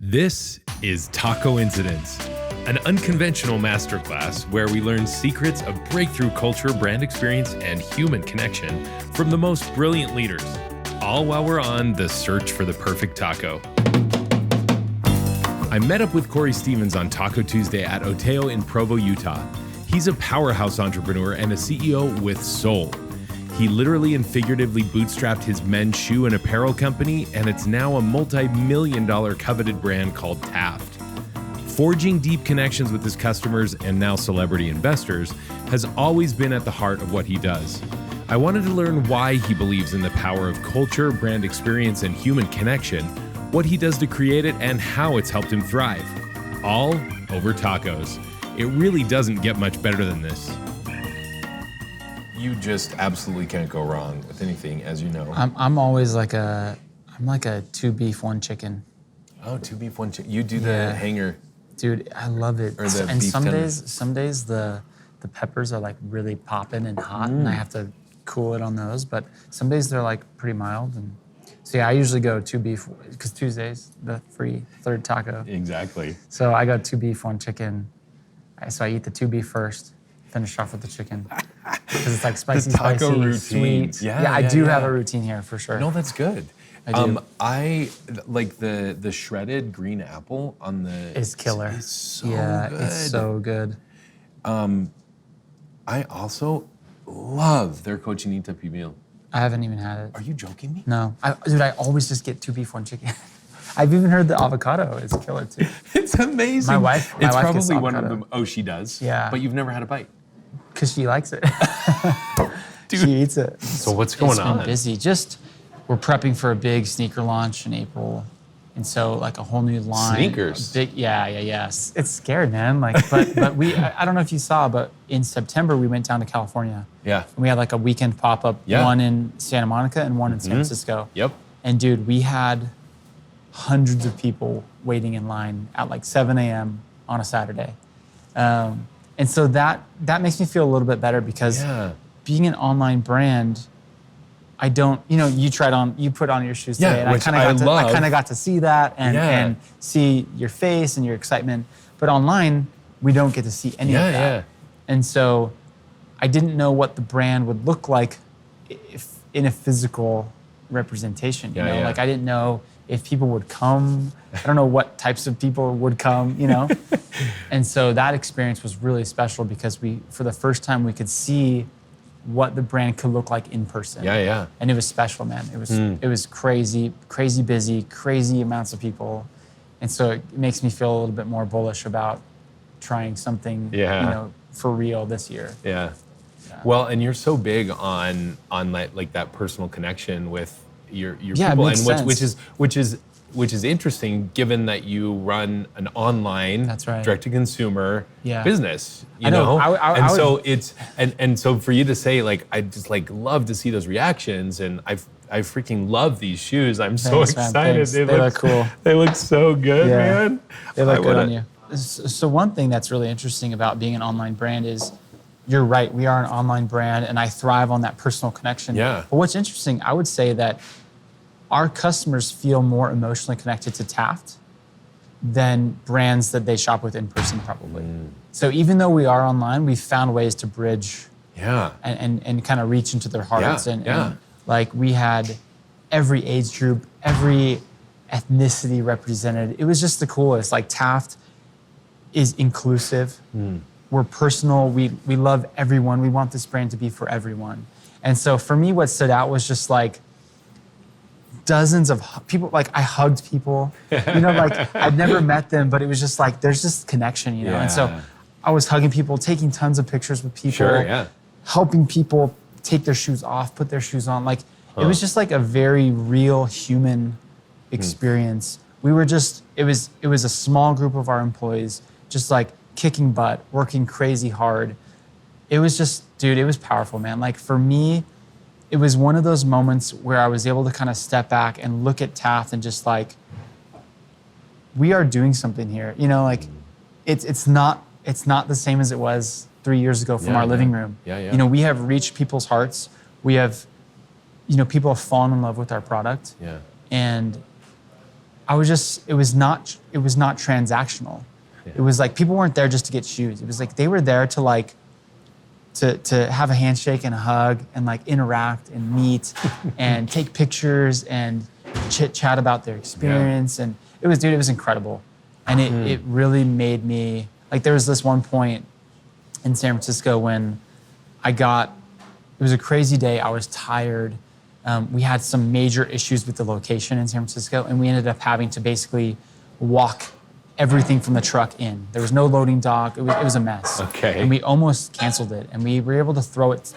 This is Tacoincidence, an unconventional masterclass where we learn secrets of breakthrough culture, brand experience, and human connection from the most brilliant leaders, all while we're on the search for the perfect taco. I met up with Kory Stevens on Taco Tuesday at Oteo in Provo, Utah. He's a powerhouse entrepreneur and a CEO with soul. He literally and figuratively bootstrapped his men's shoe and apparel company, and it's now a multi-million-dollar coveted brand called Taft. Forging deep connections with his customers and now celebrity investors has always been at the heart of what he does. I wanted to learn why he believes in the power of culture, brand experience, and human connection, what he does to create it, and how it's helped him thrive. All over tacos. It really doesn't get much better than this. You just absolutely can't go wrong with anything, as you know. I'm always like I'm like a 2 beef, 1 chicken. Oh, 2 beef, 1 chicken. You do the hanger. Dude, I love it. Or the and beef some tender. days the peppers are like really popping and hot, and I have to cool it on those. But some days they're like pretty mild. And so yeah, I usually go 2 beef because Tuesday's the free third taco. Exactly. So I go 2 beef, 1 chicken. So I eat the 2 beef first, finish off with the chicken. Because it's like spicy, The taco spicy, routine. sweet. I do have a routine here for sure. No, that's good. I do. I like the shredded green apple on the It's killer. It's so yeah, good. it's so good. I also love their cochinita pibil. I haven't even had it. Are you joking me? No, dude, I always just get 2 beef, 1 chicken. I've even heard the avocado is killer too. It's amazing. My wife It's gets probably one of avocado. them. Oh, she does. Yeah. But you've never had a bite. Because she likes it. Dude. She eats it. So what's going It's on? been busy. We're prepping for a big sneaker launch in April. And so like a whole new line. Sneakers? Yeah. It's scared, man. But I don't know if you saw, but in September we went down to California. Yeah. And we had like a weekend pop-up, one in Santa Monica and one in San Francisco. Yep. And dude, we had hundreds of people waiting in line at like 7 a.m. on a Saturday. And so that makes me feel a little bit better because being an online brand, I don't, you put on your shoes today, and I kind of got to see that and see your face and your excitement. But online, we don't get to see any of that. Yeah. And so I didn't know what the brand would look like if in a physical representation. You know, like I didn't know if people would come. I don't know what types of people would come, And so that experience was really special because for the first time, we could see what the brand could look like in person. Yeah. And it was special, man. It was crazy busy, crazy amounts of people. And so it makes me feel a little bit more bullish about trying something, for real this year. Yeah. Well, and you're so big on like that personal connection with your people, it makes sense. which is interesting, given that you run an online direct-to-consuber business. You know, and so for you to say like, I just like love to see those reactions, and I freaking love these shoes. I'm so excited. They look cool. They look so good, man. They look good on you. So one thing that's really interesting about being an online brand is, you're right, we are an online brand, and I thrive on that personal connection. Yeah. But what's interesting, I would say that our customers feel more emotionally connected to Taft than brands that they shop with in person, probably. So even though we are online, we've found ways to bridge and kind of reach into their hearts. And like we had every age group, every ethnicity represented. It was just the coolest. Like Taft is inclusive. We're personal. We love everyone. We want this brand to be for everyone. And so for me, what stood out was just like dozens of people. Like I hugged people, like I'd never met them, but it was just like, there's just connection, And so I was hugging people, taking tons of pictures with people, helping people take their shoes off, put their shoes on. Like it was just like a very real human experience. We were just, it was a small group of our employees, just like kicking butt, working crazy hard. It was just, dude, it was powerful, man. Like for me, it was one of those moments where I was able to kind of step back and look at Taft and just like, we are doing something here. Like it's not the same as it was 3 years ago from our living room. We have reached people's hearts. We have, people have fallen in love with our product. And it was not transactional. Yeah. It was like people weren't there just to get shoes. It was like they were there to like to have a handshake and a hug and like interact and meet and take pictures and chit chat about their experience. And it was incredible. And it really made me, like there was this one point in San Francisco when it was a crazy day. I was tired. We had some major issues with the location in San Francisco, and we ended up having to basically walk everything from the truck in. There was no loading dock. It was a mess. Okay. And we almost canceled it, and we were able to throw it,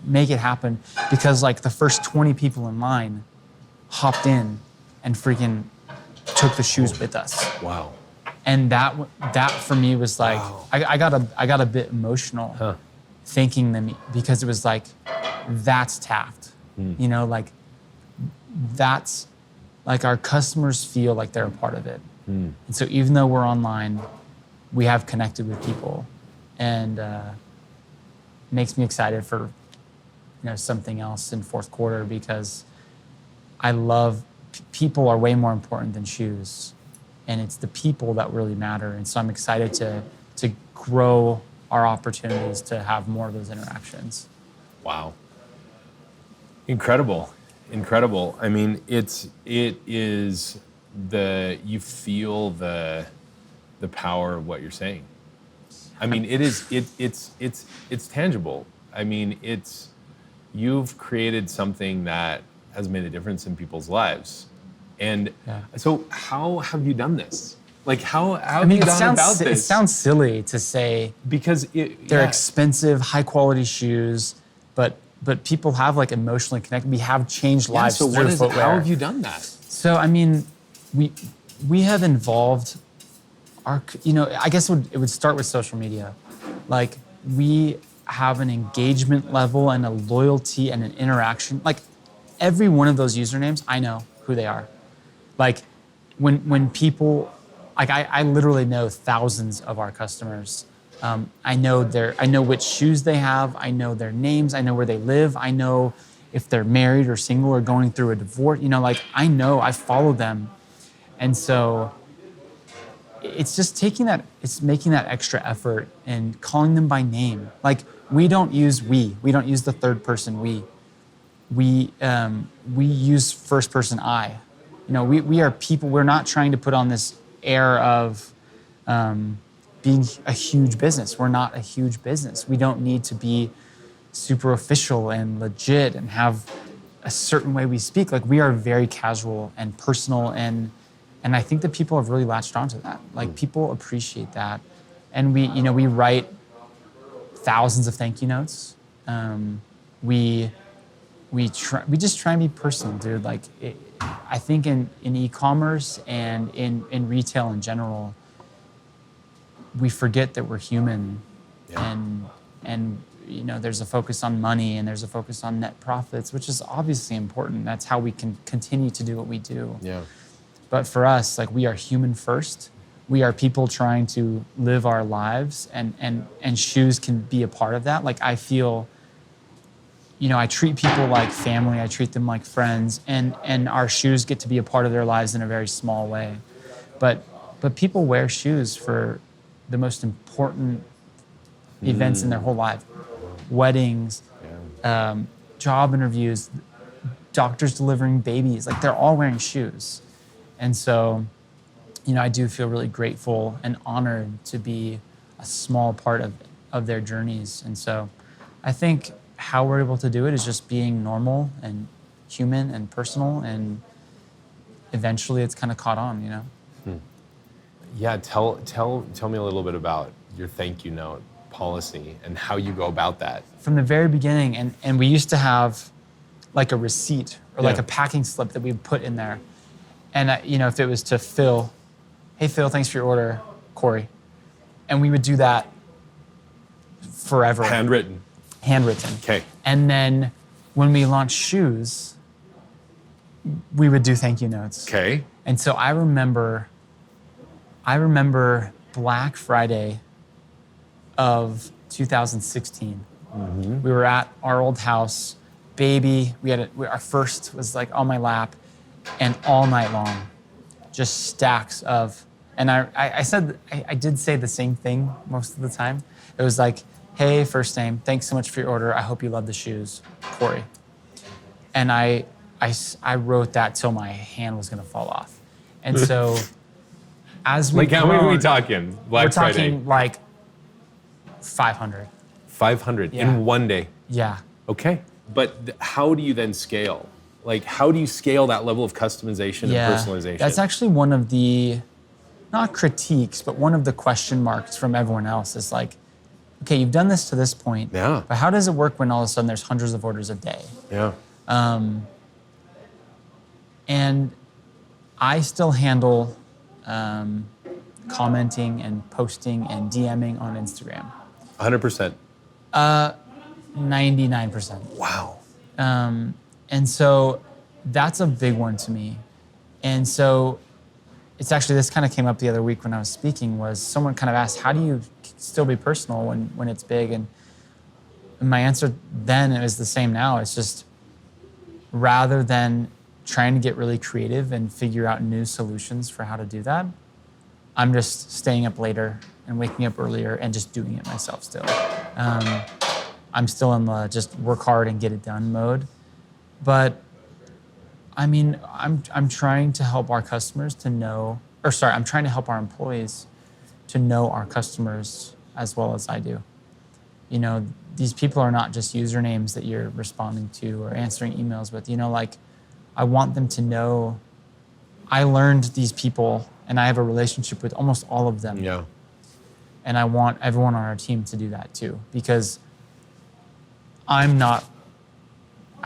make it happen because like the first 20 people in line hopped in and freaking took the shoes with us. Wow. And that for me was like, Wow. I got a bit emotional thanking them because it was like, that's Taft. Like that's like our customers feel like they're a part of it. And so even though we're online, we have connected with people, and makes me excited for something else in fourth quarter because I love people are way more important than shoes, and it's the people that really matter. And so I'm excited to grow our opportunities to have more of those interactions. Wow. Incredible. I mean, it is you feel the power of what you're saying. I mean, it's tangible. I mean, you've created something that has made a difference in people's lives. And so how have you done this? Like how have you gone about this? It sounds silly to say because they're expensive, high quality shoes, but people have like emotionally connected. We have changed lives so through footwear. how have you done that? So I mean, we have involved our, I guess it would start with social media. Like we have an engagement level and a loyalty and an interaction. Like every one of those usernames, I know who they are. Like when people, like I literally know thousands of our customers. I know which shoes they have. I know their names. I know where they live. I know if they're married or single or going through a divorce. I follow them. And so it's just making that extra effort and calling them by name. Like we don't use the third person we. We use first person I. We are people. We're not trying to put on this air of being a huge business. We're not a huge business. We don't need to be super official and legit and have a certain way we speak. Like we are very casual and personal, and I think that people have really latched onto that. Like people appreciate that, and we write thousands of thank you notes. We just try and be personal, dude. Like I think in e-commerce and in retail in general, we forget that we're human, and there's a focus on money and there's a focus on net profits, which is obviously important. That's how we can continue to do what we do. Yeah. But for us, like we are human first. We are people trying to live our lives, and shoes can be a part of that. Like I feel, I treat people like family. I treat them like friends, and our shoes get to be a part of their lives in a very small way. But people wear shoes for the most important events in their whole life. Weddings, job interviews, doctors delivering babies, like they're all wearing shoes. And so, I do feel really grateful and honored to be a small part of their journeys. And so I think how we're able to do it is just being normal and human and personal, and eventually it's kind of caught on, Yeah, tell me a little bit about your thank you note policy and how you go about that. From the very beginning, and we used to have like a receipt or like a packing slip that we would put in there. And if it was to Phil, hey Phil, thanks for your order, Kory. And we would do that forever. Handwritten. Okay. And then when we launched shoes, we would do thank you notes. Okay. And so I remember Black Friday of 2016. Mm-hmm. We were at our old house, baby. Our first was like on my lap, and all night long, just stacks of, and I did say the same thing most of the time. It was like, hey, first name, thanks so much for your order. I hope you love the shoes, Kory. And I wrote that till my hand was gonna fall off. And so as we How many are we talking? We're talking like 500. 500 Yeah. in one day. Yeah. Okay. But how do you then scale? Like, how do you scale that level of customization and personalization? That's actually one of the, not critiques, but one of the question marks from everyone else is like, okay, you've done this to this point, Yeah. but how does it work when all of a sudden there's hundreds of orders a day? Yeah. And I still handle commenting and posting and DMing on Instagram. 100%. 99%. Wow. And so that's a big one to me. And so it's actually, this kind of came up the other week when I was speaking, was someone kind of asked, how do you still be personal when it's big? And my answer then, it was the same now. It's just, rather than trying to get really creative and figure out new solutions for how to do that, I'm just staying up later and waking up earlier and just doing it myself still. I'm still in the just work hard and get it done mode. But I mean, I'm trying to help our customers to know, I'm trying to help our employees to know our customers as well as I do. You know, these people are not just usernames that you're responding to or answering emails with. You know, like, I want them to know I learned these people and I have a relationship with almost all of them. Yeah. And I want everyone on our team to do that too, because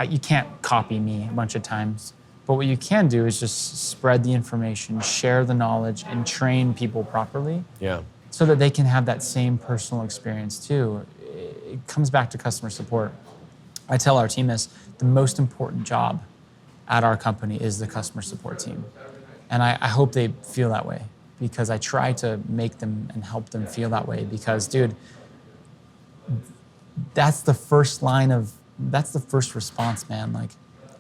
you can't copy me a bunch of times, but what you can do is just spread the information, share the knowledge, and train people properly. Yeah. So that they can have that same personal experience too. It comes back to customer support. I tell our team this, the most important job at our company is the customer support team. And I hope they feel that way, because I try to make them and help them feel that way, because dude, that's the first response, man. Like,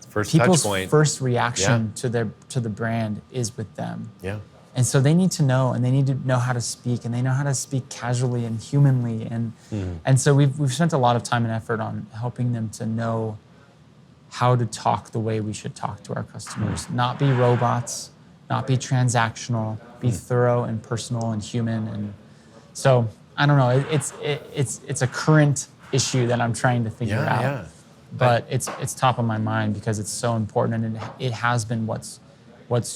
First people's touch point. first reaction to the brand is with them. Yeah. And so they need to know, and they need to know how to speak, and they know how to speak casually and humanly. And so we've spent a lot of time and effort on helping them to know how to talk the way we should talk to our customers. Not be robots, not be transactional, be thorough and personal and human. And so I don't know, it's a current issue that I'm trying to figure out. Yeah. But it's top of my mind because it's so important, and it has been what's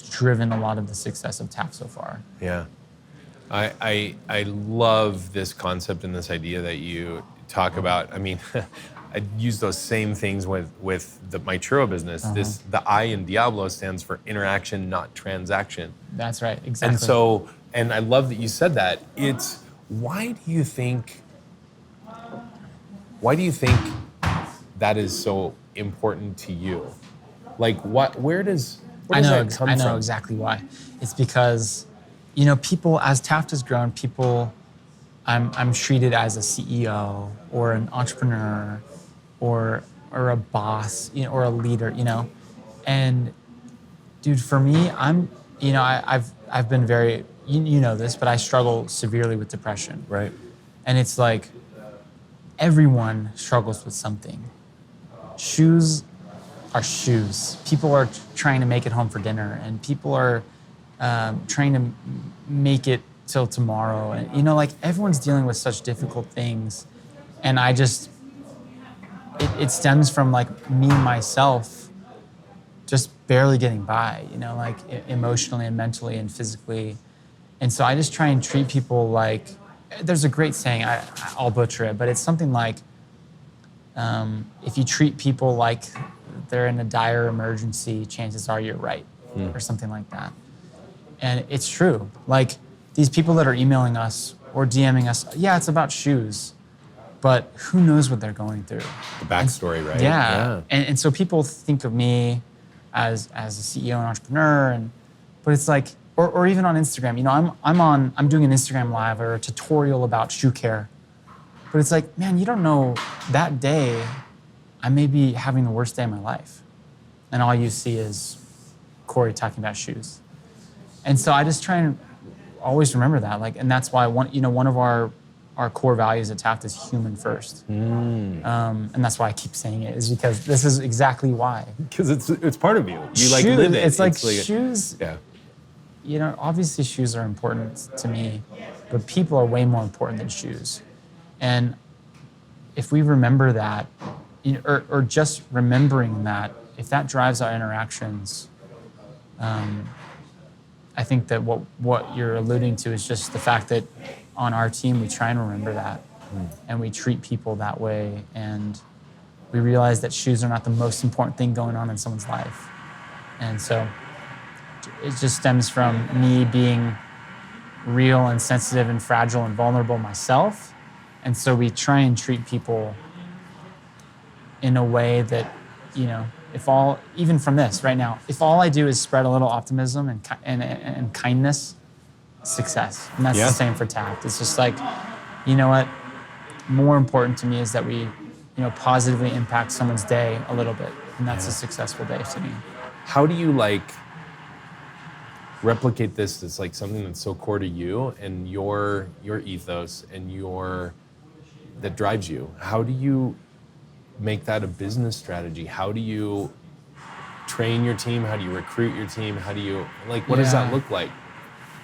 driven a lot of the success of Taft so far. Yeah. I love this concept and this idea that you talk about. I mean, I use those same things with my churro business. The I in Diablo stands for interaction, not transaction. That's right, exactly. And I love that you said that. It's, why do you think that is so important to you? Like, where does that come from? I know exactly why. It's because, you know, people, as Taft has grown, I'm treated as a CEO or an entrepreneur or a boss, you know, or a leader, you know. And dude, for me, I've been very, you know this, but I struggle severely with depression. Right. And it's like, everyone struggles with something. Shoes are shoes. People are trying to make it home for dinner, and people are trying to make it till tomorrow. And, you know, like, everyone's dealing with such difficult things. And it stems from, like, me, myself, just barely getting by, you know, like, emotionally and mentally and physically. And so I just try and treat people like, there's a great saying, I'll butcher it, but it's something like, if you treat people like they're in a dire emergency, chances are you're right, or something like that. And it's true. Like, these people that are emailing us or DMing us, yeah, it's about shoes, but who knows what they're going through? The backstory, right? Yeah. And so people think of me as a CEO and entrepreneur, but it's like, or even on Instagram, you know, I'm doing an Instagram live or a tutorial about shoe care. But it's like, man, you don't know, that day I may be having the worst day of my life. And all you see is Kory talking about shoes. And so I just try and always remember that. Like, and that's why one of our core values at Taft is human first. And that's why I keep saying it, is because this is exactly why. Because it's part of you. You like live it. It's like shoes. Yeah. Obviously shoes are important to me, but people are way more important than shoes. And if we remember that, or just remembering that, if that drives our interactions, I think that what you're alluding to is just the fact that on our team, we try and remember that, and we treat people that way, and we realize that shoes are not the most important thing going on in someone's life. And so it just stems from me being real and sensitive and fragile and vulnerable myself. And so we try and treat people in a way that, even from this right now, if all I do is spread a little optimism and kindness, success. And that's the same for Taft. It's just like, you know what? More important to me is that we, positively impact someone's day a little bit. And that's a successful day to me. How do you replicate this? It's like something that's so core to you and your ethos and that drives you. How do you make that a business strategy? How do you train your team? How do you recruit your team? How do you, what does that look like?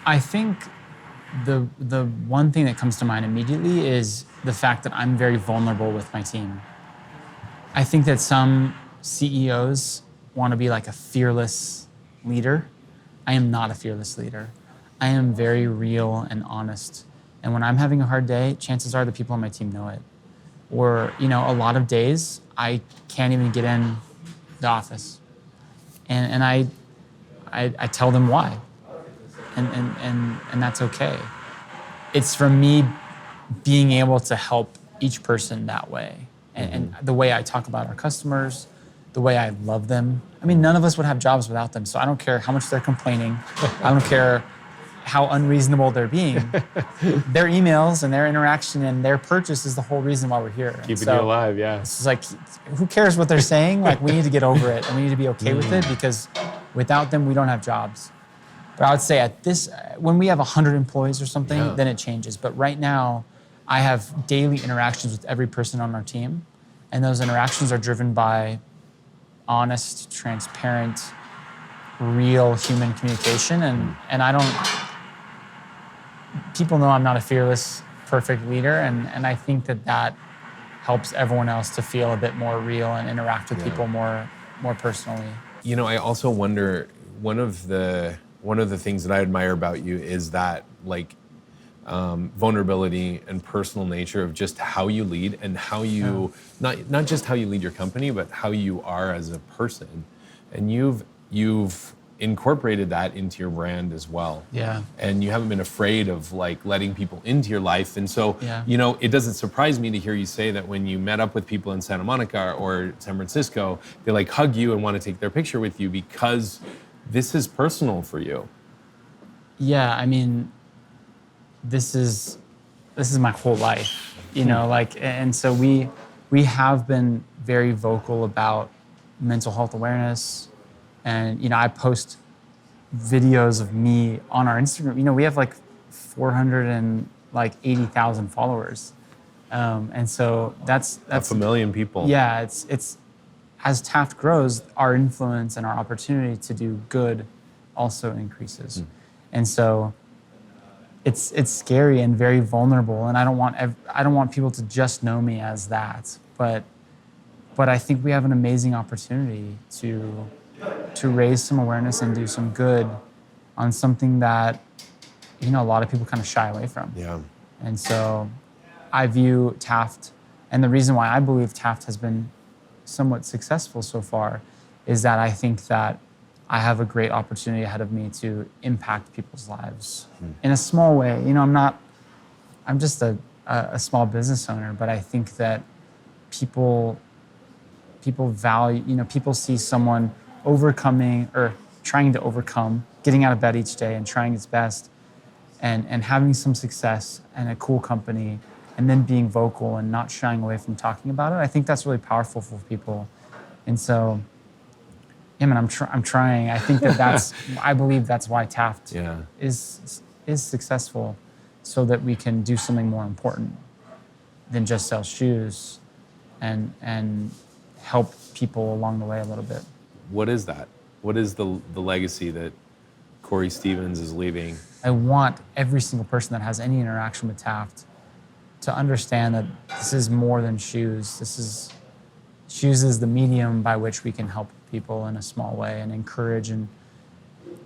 I think the one thing that comes to mind immediately is the fact that I'm very vulnerable with my team. I think that some CEOs want to be like a fearless leader. I am not a fearless leader. I am very real and honest. And when I'm having a hard day, chances are the people on my team know it. Or, a lot of days I can't even get in the office. And I tell them why. And that's okay. It's for me being able to help each person that way. And the way I talk about our customers, the way I love them. I mean, none of us would have jobs without them, so I don't care how much they're complaining. I don't care how unreasonable they're being. Their emails and their interaction and their purchase is the whole reason why we're here. Keeping you alive, yeah. It's just like, who cares what they're saying? We need to get over it, and we need to be okay with it, because without them, we don't have jobs. But I would say when we have 100 employees or something, then it changes. But right now, I have daily interactions with every person on our team, and those interactions are driven by honest, transparent, real human communication. And I don't, people know I'm not a fearless, perfect leader, and I think that helps everyone else to feel a bit more real and interact with people more personally. I also wonder, one of the things that I admire about you is that vulnerability and personal nature of just how you lead and how you, not just how you lead your company, but how you are as a person. And you've incorporated that into your brand as well. Yeah. And you haven't been afraid of letting people into your life. And so, it doesn't surprise me to hear you say that when you met up with people in Santa Monica or San Francisco, they hug you and want to take their picture with you because this is personal for you. Yeah, I mean, this is my whole life, and so we have been very vocal about mental health awareness. And, I post videos of me on our Instagram. We have 480,000 followers. And so that's a million people. Yeah, it's as Taft grows, our influence and our opportunity to do good also increases. And so it's scary and very vulnerable, and I don't want people to just know me as that. But I think we have an amazing opportunity to raise some awareness and do some good on something that a lot of people kind of shy away from. Yeah. And so I view Taft, and the reason why I believe Taft has been somewhat successful so far is that I think that I have a great opportunity ahead of me to impact people's lives in a small way. I'm just a small business owner, but I think that people value, people see someone overcoming or trying to overcome, getting out of bed each day and trying its best and having some success and a cool company, and then being vocal and not shying away from talking about it. I think that's really powerful for people. And so Yeah, man, I'm trying. I think I believe that's why Taft is successful, so that we can do something more important than just sell shoes, and help people along the way a little bit. What is that? What is the legacy that Kory Stevens is leaving? I want every single person that has any interaction with Taft to understand that this is more than shoes. Shoes is the medium by which we can help people in a small way and encourage and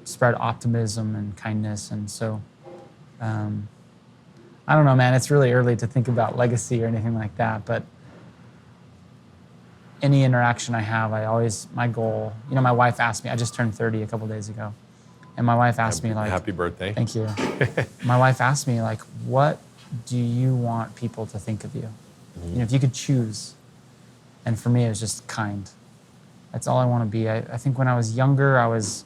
spread optimism and kindness. And so, I don't know, man, it's really early to think about legacy or anything like that, but any interaction I have, my goal, my wife asked me, I just turned 30 a couple days ago, and my wife asked me, like, happy birthday. Thank you. My wife asked me, like, what do you want people to think of you? If you could choose. And for me, it was just kind. That's all I want to be. I think when I was younger, I was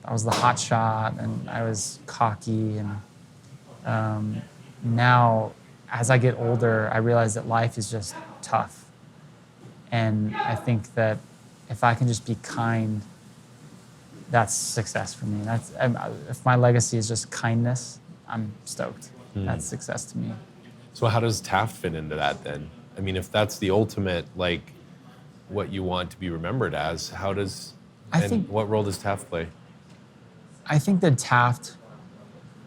the hot shot, and I was cocky. And now, as I get older, I realize that life is just tough. And I think that if I can just be kind, that's success for me. If my legacy is just kindness, I'm stoked. That's success to me. So how does Taft fit into that then? I mean, if that's the ultimate, like, what you want to be remembered as, what role does Taft play? I think that Taft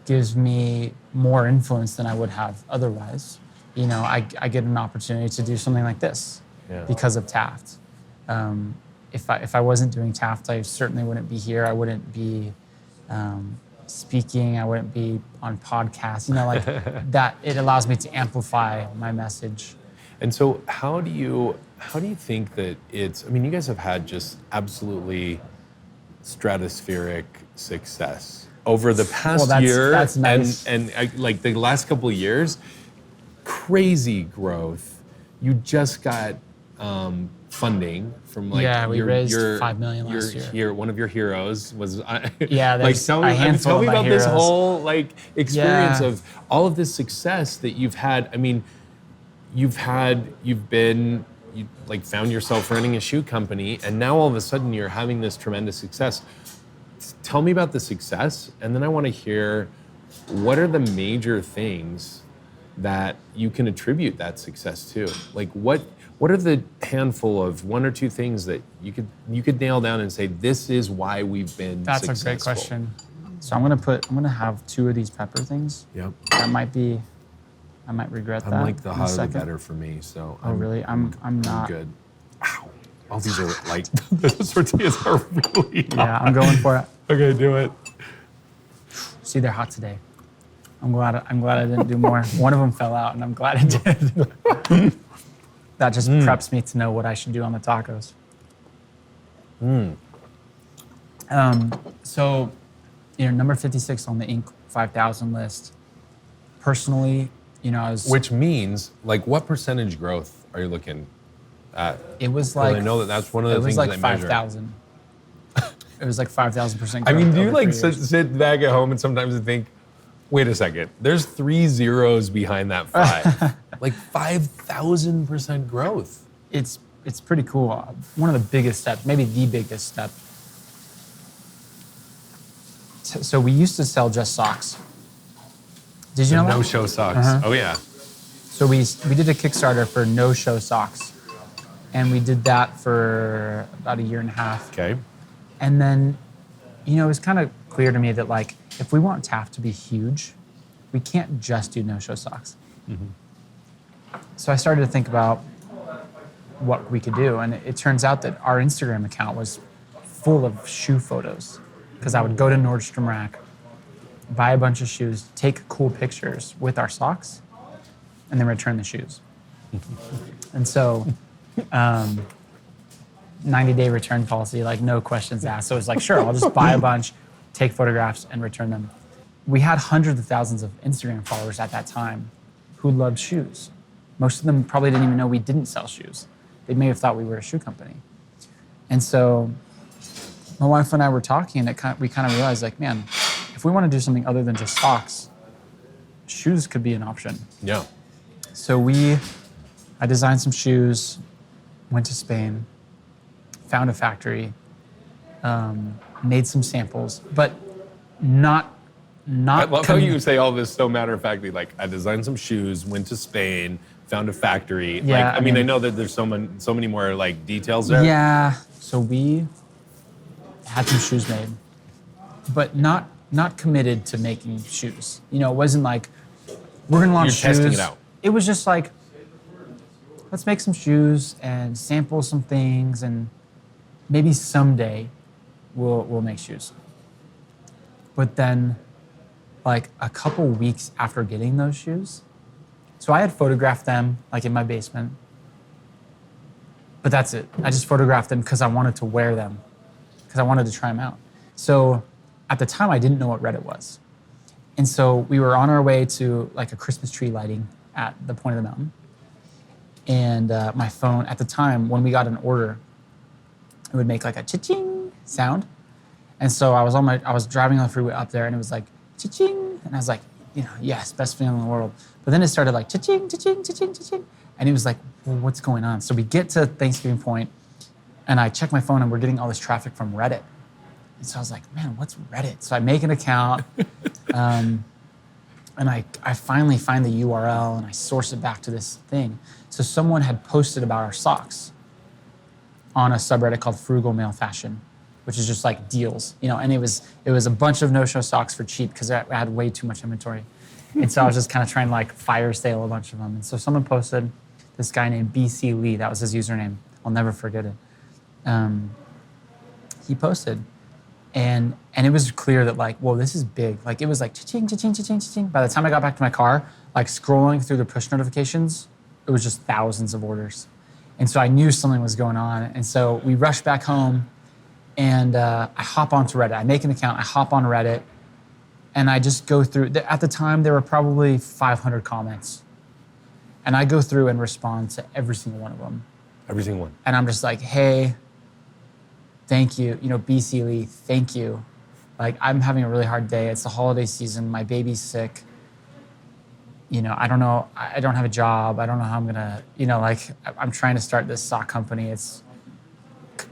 gives me more influence than I would have otherwise. I get an opportunity to do something like this because of Taft. If I wasn't doing Taft, I certainly wouldn't be here. I wouldn't be speaking. I wouldn't be on podcasts. That it allows me to amplify my message. And so how do you think that it's, I mean, you guys have had just absolutely stratospheric success over the past year. That's nice. And like the last couple of years, crazy growth. You just got funding from we raised $5 million last year. One of your heroes was tell me about this whole experience of all of this success that you've had. I mean, you found yourself running a shoe company, and now all of a sudden you're having this tremendous success. Tell me about the success, and then I want to hear what are the major things that you can attribute that success to. Like what are the handful of one or two things that you could nail down and say this is why we've been successful? That's a great question. So I'm gonna have 2 of these pepper things. Yep. I might regret that. I'm like the hotter the better for me. So really? I'm not good. Ow. All these are like the tortillas are really hot. Yeah, I'm going for it. Okay, do it. See, they're hot today. I'm glad I didn't do more. One of them fell out, and I'm glad it did. That just preps me to know what I should do on the tacos. So, number 56 on the Inc. 5000 list. Personally, I was... Which means, like, what percentage growth are you looking at? It was like... I know that's one of the things I measure. It was like 5,000. It was like 5,000% growth. I mean, do you sit back at home and sometimes think, wait a second, there's 3 zeros behind that 5. Like 5,000% growth. It's pretty cool. One of the biggest steps, maybe the biggest step. So we used to sell just socks. Did you know that? No-show socks. Uh-huh. Oh, yeah. So we did a Kickstarter for no-show socks. And we did that for about 1.5 years. Okay. And then, it was kind of clear to me that, like, if we want Taft to be huge, we can't just do no-show socks. Mm-hmm. So I started to think about what we could do. And it turns out that our Instagram account was full of shoe photos. Because I would go to Nordstrom Rack, buy a bunch of shoes, take cool pictures with our socks, and then return the shoes. And so, 90-day return policy, like no questions asked. So it was like, sure, I'll just buy a bunch, take photographs, and return them. We had hundreds of thousands of Instagram followers at that time who loved shoes. Most of them probably didn't even know we didn't sell shoes. They may have thought we were a shoe company. And so my wife and I were talking, and we kind of realized, like, man, if we want to do something other than just socks, shoes could be an option. Yeah. So I designed some shoes, went to Spain, found a factory, made some samples, but not I love how you say all this so matter-of-factly, like, I designed some shoes, went to Spain, found a factory. Yeah, like, I mean, I know that there's so many more, like, details there. Yeah, so we had some shoes made, but not committed to making shoes. You know, it wasn't like, we're gonna launch You're shoes. testing it out. It was just like, let's make some shoes and sample some things, and maybe someday we'll make shoes. But then, like a couple weeks after getting those shoes, so I had photographed them like in my basement, but that's it. I just photographed them because I wanted to wear them, because I wanted to try them out. So at the time, I didn't know what Reddit was. And so we were on our way to like a Christmas tree lighting at the point of the mountain. And my phone, at the time, when we got an order, it would make like a cha-ching sound. And so I was driving on the freeway up there, and it was like cha-ching, and I was like, you know, yes, best feeling in the world. But then it started like cha-ching, cha-ching, cha-ching, cha-ching, and it was like, well, what's going on? So we get to Thanksgiving Point, and I check my phone, and we're getting all this traffic from Reddit. And so I was like, man, what's Reddit? So I make an account, and I finally find the URL, and I source it back to this thing. So someone had posted about our socks on a subreddit called Frugal Male Fashion, which is just like deals, you know, and it was a bunch of no-show socks for cheap because I had way too much inventory. And so I was just kind of trying to like fire sale a bunch of them. And so someone posted, this guy named BC Lee, that was his username. I'll never forget it. He posted, and it was clear that like, whoa, this is big. Like it was like cha-ching, cha-ching, cha-ching, cha-ching. By the time I got back to my car, like scrolling through the push notifications, it was just thousands of orders. And so I knew something was going on. And so we rushed back home, and I hop onto Reddit. I make an account, I hop on Reddit, and I just go through. At the time, there were probably 500 comments. And I go through and respond to every single one of them. Every single one. And I'm just like, hey, thank you. You know, BC Lee, thank you. Like, I'm having a really hard day. It's the holiday season. My baby's sick. You know, I don't know. I don't have a job. I don't know how I'm gonna, you know, like, I'm trying to start this sock company. It's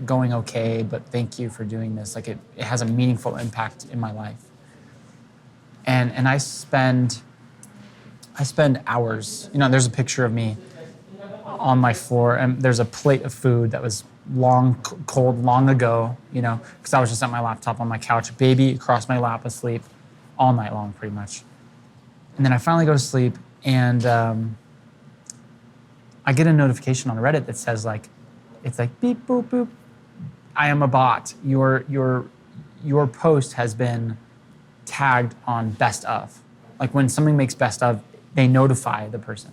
going okay, but thank you for doing this. Like, it has a meaningful impact in my life. And I spend hours. You know, there's a picture of me on my floor, and there's a plate of food that was cold long ago, you know, because I was just at my laptop on my couch, baby across my lap asleep all night long, pretty much. And then I finally go to sleep, and I get a notification on Reddit that says like, it's like beep boop boop, I am a bot. Your post has been tagged on best of. Like when something makes best of, they notify the person.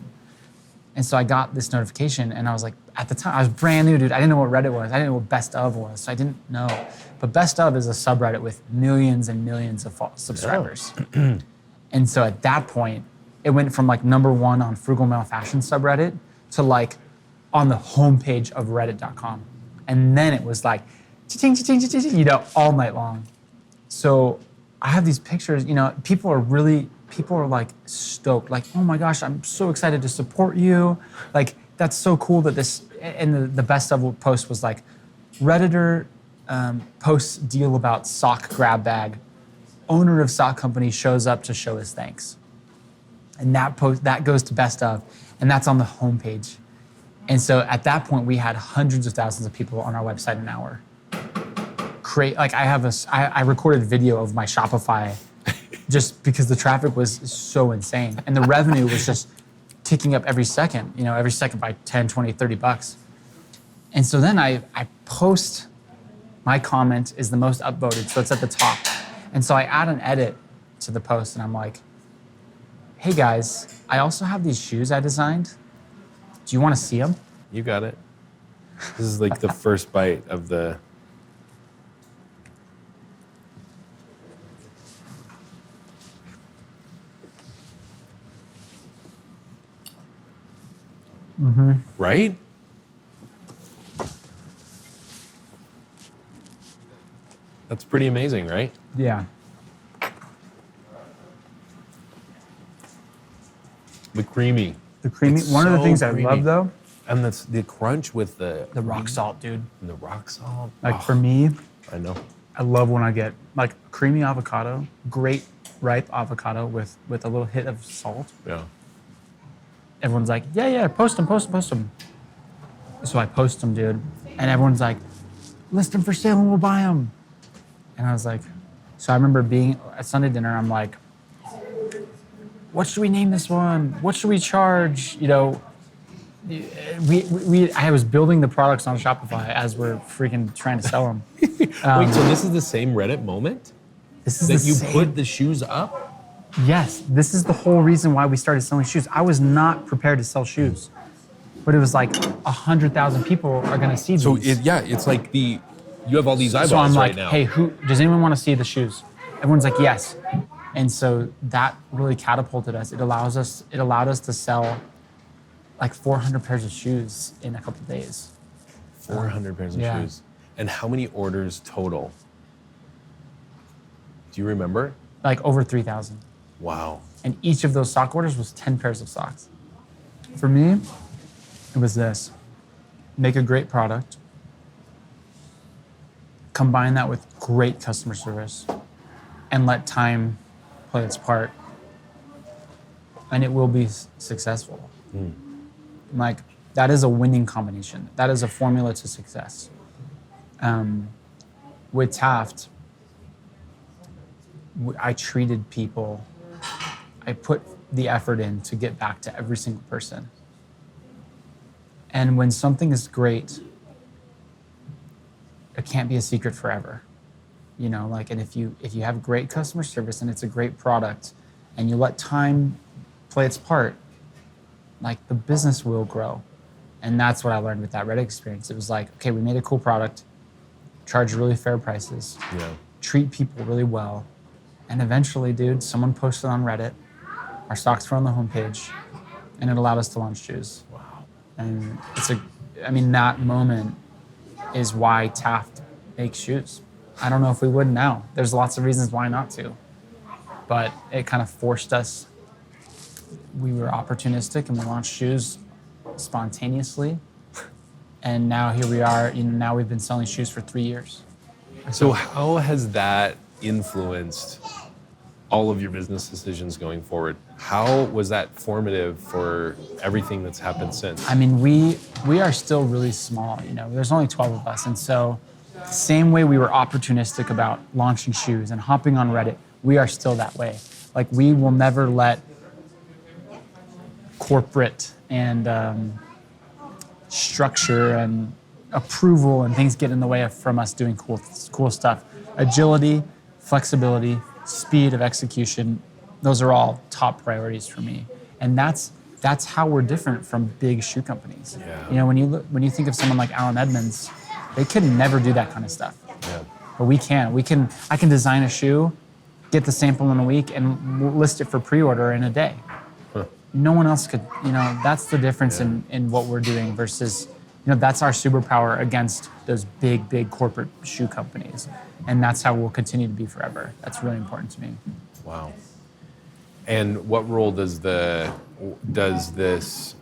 And so I got this notification, and I was like, at the time, I was brand new, dude. I didn't know what Reddit was. I didn't know what best of was, so I didn't know. But best of is a subreddit with millions and millions of subscribers. Oh. And so at that point, it went from like #1 on Frugal Male Fashion subreddit to like on the homepage of reddit.com. And then it was like, cha-ching, cha-ching, cha-ching, you know, all night long. So I have these pictures, you know, people are like stoked, like, oh my gosh, I'm so excited to support you. Like, that's so cool that this, and the best of post was like, Redditor posts deal about sock grab bag. Owner of sock company shows up to show his thanks. And that post, that goes to best of, and that's on the homepage. And so at that point, we had hundreds of thousands of people on our website an hour. Like I recorded video of my Shopify just because the traffic was so insane. And the revenue was just ticking up every second by 10, 20, $30. And so then I post, my comment is the most upvoted, so it's at the top. And so I add an edit to the post, and I'm like, hey guys, I also have these shoes I designed. Do you want to see them? You got it. This is like the first bite of the... Mm-hmm. Right? That's pretty amazing, right? Yeah. The creamy. It's one of the things creamy. I love though. And that's the crunch with the rock salt, dude. And the rock salt. Like for me, I know. I love when I get like creamy avocado, great ripe avocado with a little hit of salt. Yeah. Everyone's like, yeah, post them. So I post them, dude. And everyone's like, list them for sale and we'll buy them. And I was like, so I remember being at Sunday dinner, I'm like, what should we name this one? What should we charge? You know, I was building the products on Shopify as we're freaking trying to sell them. Wait, so this is the same Reddit moment This is that the you same- put the shoes up? Yes, this is the whole reason why we started selling shoes. I was not prepared to sell shoes, but it was like 100,000 people are gonna see these. So it's like you have all these eyeballs So I'm like, right now. hey, does anyone want to see the shoes? Everyone's like, yes. And so that really catapulted us. It allowed us to sell like 400 pairs of shoes in a couple of days. 400 pairs of Yeah. shoes. And how many orders total? Do you remember? Like over 3,000. Wow. And each of those sock orders was 10 pairs of socks. For me, it was this. Make a great product. Combine that with great customer service and let time play its part. And it will be successful. Like, that is a winning combination. That is a formula to success. With Taft, I treated people, I put the effort in to get back to every single person. And when something is great, it can't be a secret forever. You know, like, and if you have great customer service and it's a great product and you let time play its part, like, the business will grow. And that's what I learned with that Reddit experience. It was like, okay, we made a cool product, charge really fair prices, treat people really well. And eventually, dude, someone posted on Reddit, our stocks were on the homepage, and it allowed us to launch shoes. Wow. And that moment is why Taft makes shoes. I don't know if we would now. There's lots of reasons why not to. But it kind of forced us. We were opportunistic and we launched shoes spontaneously. And now here we are, now we've been selling shoes for 3 years. So how has that influenced all of your business decisions going forward? How was that formative for everything that's happened since? I mean, we are still really small, there's only 12 of us. And so the same way we were opportunistic about launching shoes and hopping on Reddit, we are still that way. Like, we will never let corporate and structure and approval and things get in the way from us doing cool stuff. Agility, flexibility, speed of execution, those are all top priorities for me. And that's how we're different from big shoe companies. Yeah. When you think of someone like Allen Edmonds, they could never do that kind of stuff. Yeah. But we can. I can design a shoe, get the sample in a week, and list it for pre-order in a day. Huh. No one else could. That's the difference in what we're doing versus, that's our superpower against those big corporate shoe companies. And that's how we'll continue to be forever. That's really important to me. Wow. And what role does this,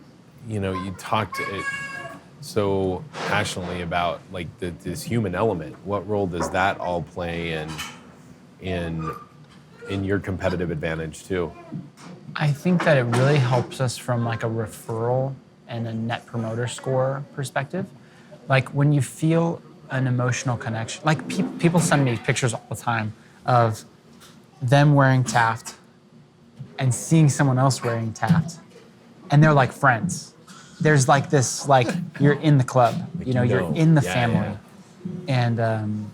you talked so passionately about like this human element. What role does that all play in your competitive advantage too? I think that it really helps us from like a referral and a net promoter score perspective. Like, when you feel an emotional connection, like people send me pictures all the time of them wearing Taft and seeing someone else wearing Taft, and they're like friends. There's like this, like, you're in the club, you're in the family. And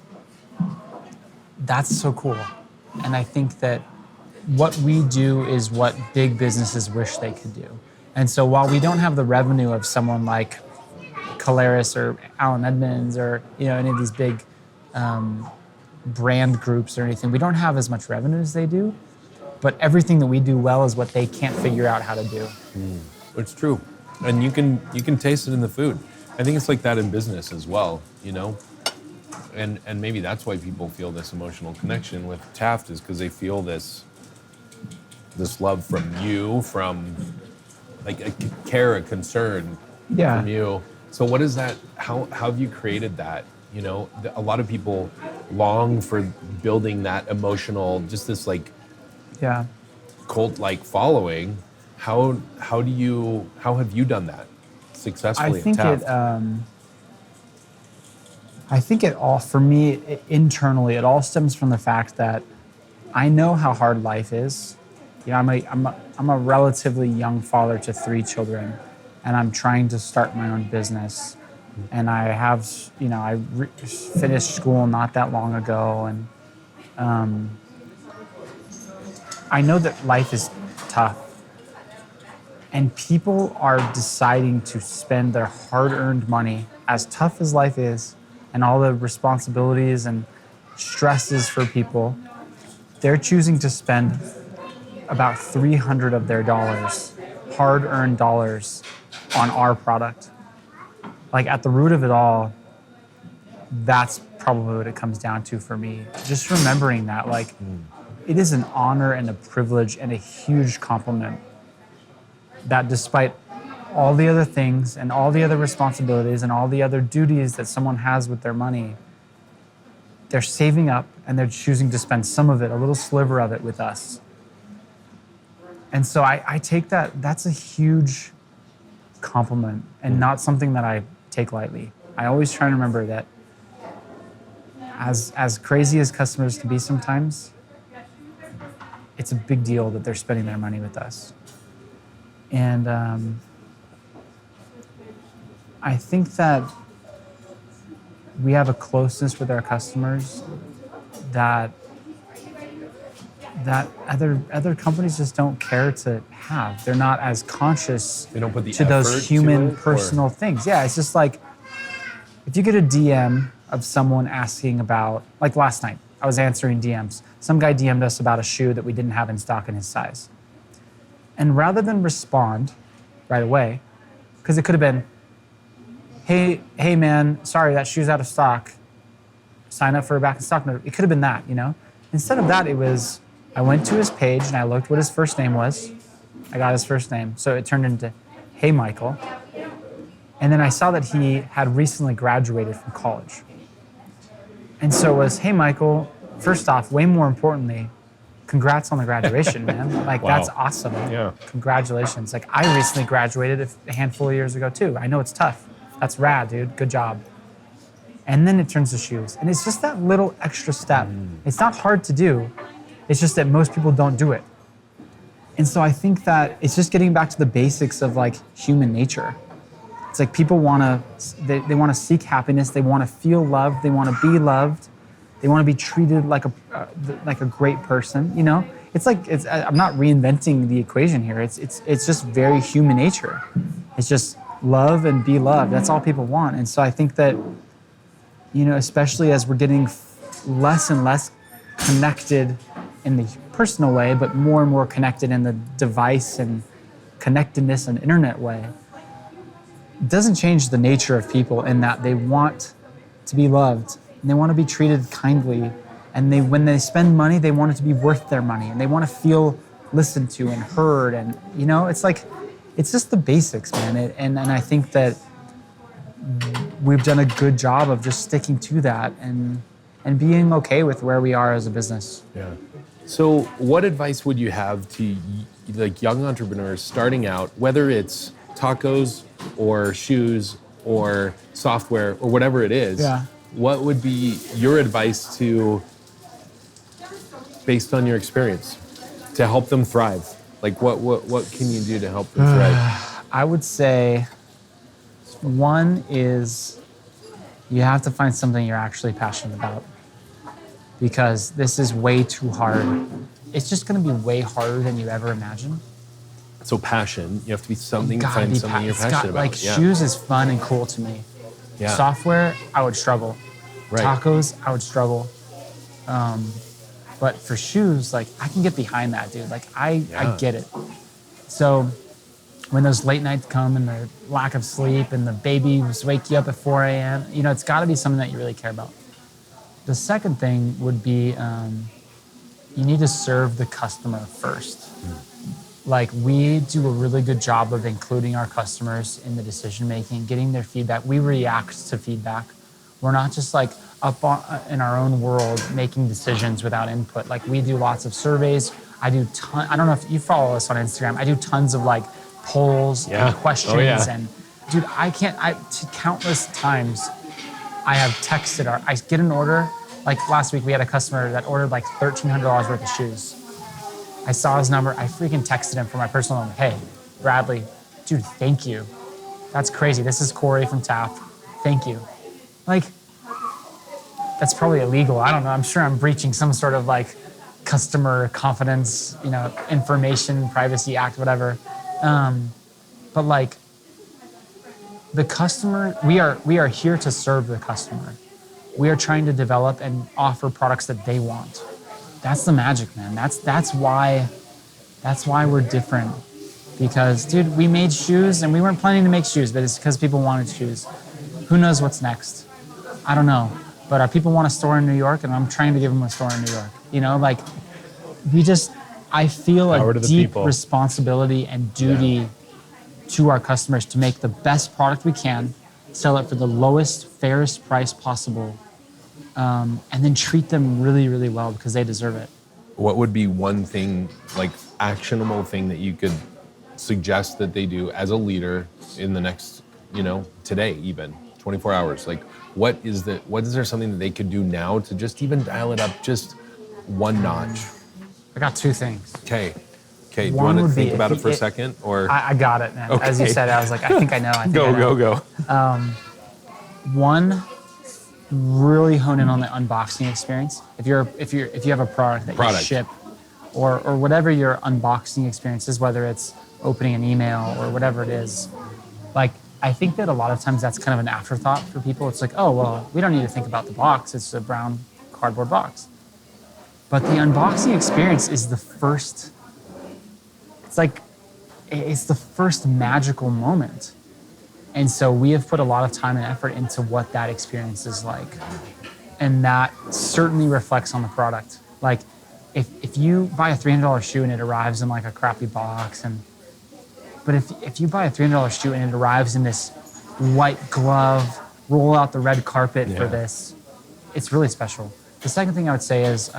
that's so cool. And I think that what we do is what big businesses wish they could do. And so while we don't have the revenue of someone like Caleres or Allen Edmonds or any of these big brand groups or anything, we don't have as much revenue as they do. But everything that we do well is what they can't figure out how to do. It's true. And you can taste it in the food. I think it's like that in business as well, And maybe that's why people feel this emotional connection with Taft, is because they feel this love from you, from like a care, a concern from you. So what is that? How have you created that? A lot of people long for building that emotional, just this like Yeah. cult-like following. How have you done that successfully at Taft? I think it all, for me, internally, it all stems from the fact that I know how hard life is. You know, I'm a relatively young father to 3 children, and I'm trying to start my own business. And I have, you know, finished school not that long ago, and I know that life is tough. And people are deciding to spend their hard-earned money, as tough as life is, and all the responsibilities and stresses for people. They're choosing to spend about 300 of their dollars, hard-earned dollars, on our product. Like, at the root of it all, that's probably what it comes down to for me. Just remembering that, like, it is an honor and a privilege and a huge compliment that despite all the other things and all the other responsibilities and all the other duties that someone has with their money, they're saving up and they're choosing to spend some of it, a little sliver of it, with us. And so I take that's a huge compliment and not something that I take lightly. I always try to remember that as crazy as customers can be sometimes, it's a big deal that they're spending their money with us. And I think that we have a closeness with our customers that other companies just don't care to have. They're not as conscious They don't put the to those effort human, to it, personal things. Yeah, it's just like if you get a DM of someone asking about, like last night, I was answering DMs. Some guy DM'd us about a shoe that we didn't have in stock in his size. And rather than respond right away, because it could have been, hey man, sorry, that shoe's out of stock. Sign up for a back in stock note. It could have been that, you know? Instead of that, it was, I went to his page and I looked what his first name was. I got his first name. So it turned into, hey, Michael. And then I saw that he had recently graduated from college. And so it was, hey, Michael, first off, way more importantly, congrats on the graduation, man. Like, Wow. That's awesome. Yeah. Congratulations. Like, I recently graduated a handful of years ago, too. I know it's tough. That's rad, dude. Good job. And then it turns to shoes. And it's just that little extra step. It's not hard to do. It's just that most people don't do it. And so I think that it's just getting back to the basics of, like, human nature. It's like people want to, they want to seek happiness. They want to feel loved. They want to be loved. They want to be treated like a great person, you know? It's like, I'm not reinventing the equation here. It's just very human nature. It's just love and be loved. That's all people want. And so I think that, you know, especially as we're getting less and less connected in the personal way, but more and more connected in the device and connectedness and internet way, it doesn't change the nature of people in that they want to be loved and they want to be treated kindly. And when they spend money, they want it to be worth their money and they want to feel listened to and heard. And, you know, it's like, it's just the basics, man. And I think that we've done a good job of just sticking to that and being okay with where we are as a business. Yeah. So what advice would you have to like young entrepreneurs starting out, whether it's tacos or shoes or software or whatever it is? Yeah. What would be your advice to, based on your experience, to help them thrive? Like what can you do to help them thrive? I would say one is you have to find something you're actually passionate about, because this is way too hard. It's just going to be way harder than you ever imagined. So passion, you have to be something, Gotta find be something you're it's got- passionate about. Like shoes is fun and cool to me. Yeah. Software, I would struggle. Right. Tacos, I would struggle. But for shoes, like I can get behind that, dude. Like I get it. So when those late nights come and the lack of sleep and the babies wake you up at 4 a.m., you know, it's got to be something that you really care about. The second thing would be you need to serve the customer first. Like we do a really good job of including our customers in the decision making, getting their feedback. We react to feedback. We're not just like, up in our own world making decisions without input. Like we do lots of surveys. I don't know if you follow us on Instagram. I do tons of like polls and questions and dude, countless times I have texted I get an order. Like last week we had a customer that ordered like $1,300 worth of shoes. I saw his number. I freaking texted him from my personal number. Hey, Bradley, dude, thank you. That's crazy. This is Kory from Taft. Thank you. Like, that's probably illegal. I don't know. I'm sure I'm breaching some sort of like customer confidence, information privacy act, whatever. But like the customer, we are here to serve the customer. We are trying to develop and offer products that they want. That's the magic, man. That's why we're different. Because, dude, we made shoes and we weren't planning to make shoes, but it's because people wanted shoes. Who knows what's next? I don't know. But our people want a store in New York, and I'm trying to give them a store in New York. I feel a deep responsibility and duty to our customers to make the best product we can, sell it for the lowest, fairest price possible, and then treat them really, really well because they deserve it. What would be one thing, like actionable thing that you could suggest that they do as a leader in the next, today even, 24 hours? Like, what is there something that they could do now to just even dial it up just one notch? I got two things. Okay. Do you want to think about it for a second? Or I got it, man. Okay. As you said, I was like, I think I know. Go. One, really hone in on the unboxing experience. If you have a product that you ship, or whatever your unboxing experience is, whether it's opening an email or whatever it is, like I think that a lot of times that's kind of an afterthought for people. It's like, oh well, we don't need to think about the box. It's a brown cardboard box. But the unboxing experience is the first. It's the first magical moment. And so we have put a lot of time and effort into what that experience is like. And that certainly reflects on the product. Like if you buy a $300 shoe and it arrives in like a crappy box, but if you buy a $300 shoe and it arrives in this white glove, roll out the red carpet for this, it's really special. The second thing I would say is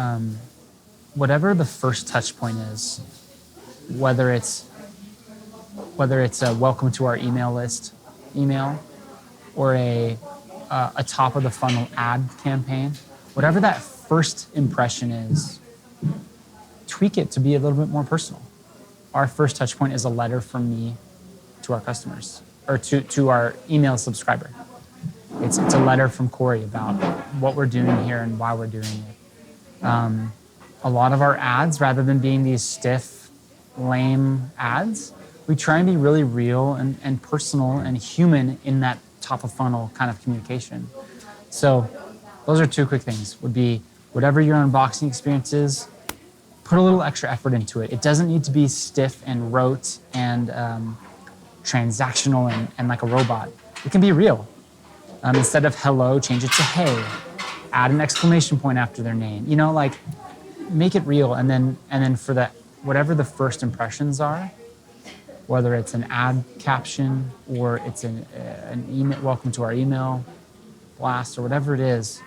whatever the first touch point is, whether it's a welcome to our email list email or a top of the funnel ad campaign, whatever that first impression is, tweak it to be a little bit more personal. Our first touch point is a letter from me to our customers or to our email subscriber. It's a letter from Kory about what we're doing here and why we're doing it. A lot of our ads, rather than being these stiff, lame ads, we try and be really real and personal and human in that top of funnel kind of communication. So those are two quick things. Would be whatever your unboxing experience is, put a little extra effort into it. It doesn't need to be stiff and rote and transactional and like a robot. It can be real. Instead of hello, change it to hey. Add an exclamation point after their name. Make it real. And then for that, whatever the first impressions are, whether it's an ad caption or it's an email, welcome to our email blast or whatever it is,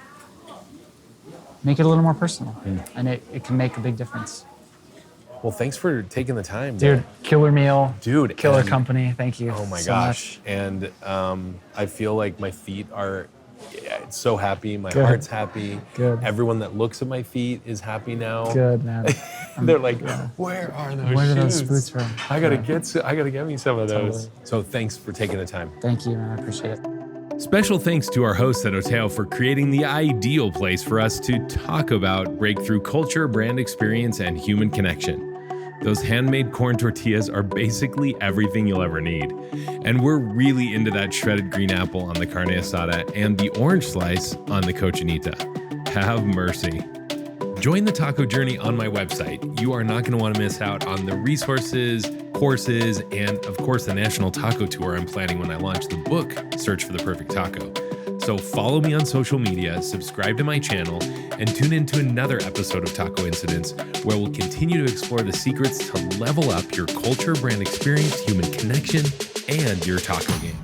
make it a little more personal. And it can make a big difference. Well, thanks for taking the time. Dude, killer meal. Dude. Killer company. Thank you. Oh my so gosh. Much. And I feel like my feet are so happy. My heart's happy. Good. Everyone that looks at my feet is happy now. Good, man. They're like, where are those shoes? Where are those boots from? I gotta get me some of those. Totally. So thanks for taking the time. Thank you, man. I appreciate it. Special thanks to our hosts at Oteo for creating the ideal place for us to talk about breakthrough culture, brand experience, and human connection. Those handmade corn tortillas are basically everything you'll ever need. And we're really into that shredded green apple on the carne asada and the orange slice on the cochinita. Have mercy. Join the taco journey on my website. You are not going to want to miss out on the resources, courses, and of course the National Taco Tour I'm planning when I launch the book, Search for the Perfect Taco. So follow me on social media, subscribe to my channel, and tune in to another episode of Tacoincidence, where we'll continue to explore the secrets to level up your culture, brand experience, human connection, and your taco game.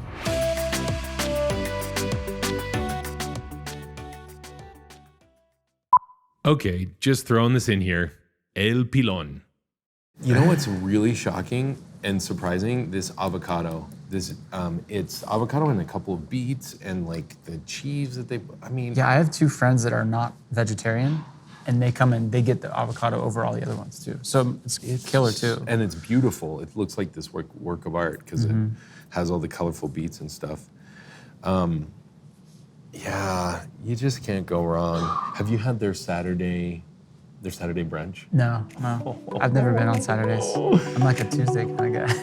Okay, just throwing this in here. El pilon. You know what's really shocking and surprising? This avocado. It's avocado and a couple of beets and like the cheese that Yeah, I have 2 friends that are not vegetarian, and they come and they get the avocado over all the other ones too. So it's killer too. And it's beautiful. It looks like this work of art because it has all the colorful beets and stuff. Yeah, you just can't go wrong. Have you had their Saturday brunch? No. I've never been on Saturdays. I'm like a Tuesday kind of guy.